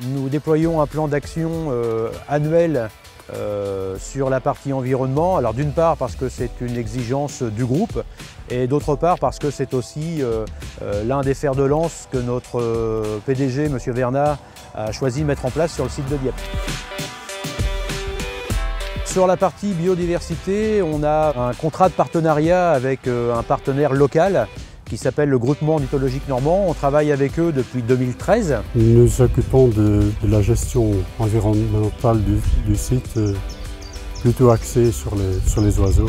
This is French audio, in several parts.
Nous déployons un plan d'action annuel sur la partie environnement. Alors d'une part parce que c'est une exigence du groupe et d'autre part parce que c'est aussi l'un des fers de lance que notre PDG, M. Vernat, a choisi de mettre en place sur le site de Dieppe. Sur la partie biodiversité, on a un contrat de partenariat avec un partenaire local qui s'appelle le Groupement ornithologique normand. On travaille avec eux depuis 2013. Nous nous occupons de la gestion environnementale du site, plutôt axée sur les oiseaux.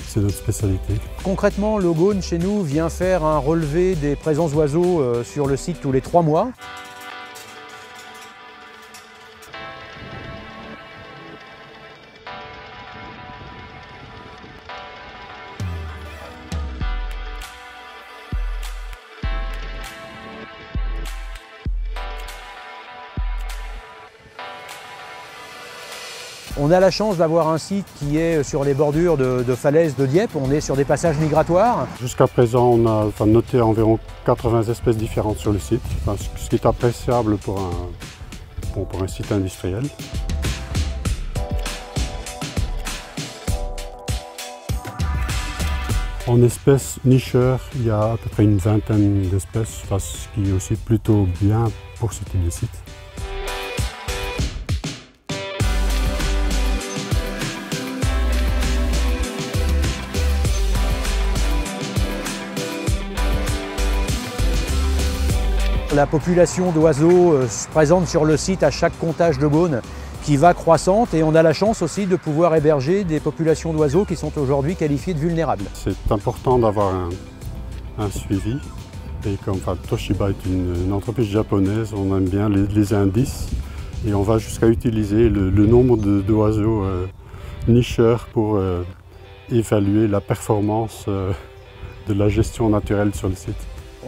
C'est notre spécialité. Concrètement, le Gaune chez nous vient faire un relevé des présences d'oiseaux sur le site tous les 3 mois. On a la chance d'avoir un site qui est sur les bordures de falaises de Dieppe. On est sur des passages migratoires. Jusqu'à présent, on a noté environ 80 espèces différentes sur le site, ce qui est appréciable pour un site industriel. En espèces nicheurs, il y a à peu près une vingtaine d'espèces, ce qui est aussi plutôt bien pour ce type de site. La population d'oiseaux présente sur le site à chaque comptage de Gaune qui va croissante et on a la chance aussi de pouvoir héberger des populations d'oiseaux qui sont aujourd'hui qualifiées de vulnérables. C'est important d'avoir un suivi et comme Toshiba est une entreprise japonaise, on aime bien les indices et on va jusqu'à utiliser le nombre d'oiseaux nicheurs pour évaluer la performance de la gestion naturelle sur le site.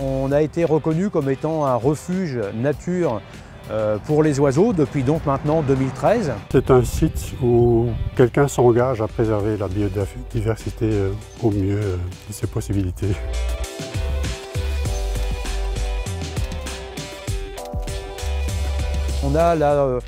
On a été reconnu comme étant un refuge nature pour les oiseaux depuis donc maintenant 2013. C'est un site où quelqu'un s'engage à préserver la biodiversité au mieux de ses possibilités. On a là,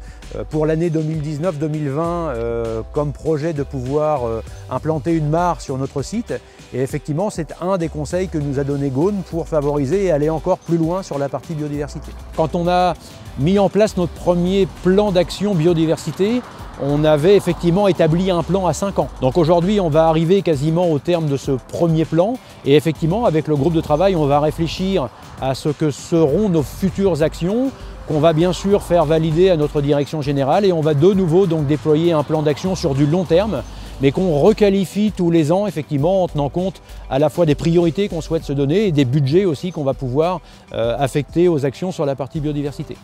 pour l'année 2019-2020 comme projet de pouvoir implanter une mare sur notre site. Et effectivement, c'est un des conseils que nous a donné Gaune pour favoriser et aller encore plus loin sur la partie biodiversité. Quand on a mis en place notre premier plan d'action biodiversité, on avait effectivement établi un plan à 5 ans. Donc aujourd'hui, on va arriver quasiment au terme de ce premier plan. Et effectivement, avec le groupe de travail, on va réfléchir à ce que seront nos futures actions, qu'on va bien sûr faire valider à notre direction générale. Et on va de nouveau donc déployer un plan d'action sur du long terme, mais qu'on requalifie tous les ans, effectivement, en tenant compte à la fois des priorités qu'on souhaite se donner et des budgets aussi qu'on va pouvoir affecter aux actions sur la partie biodiversité.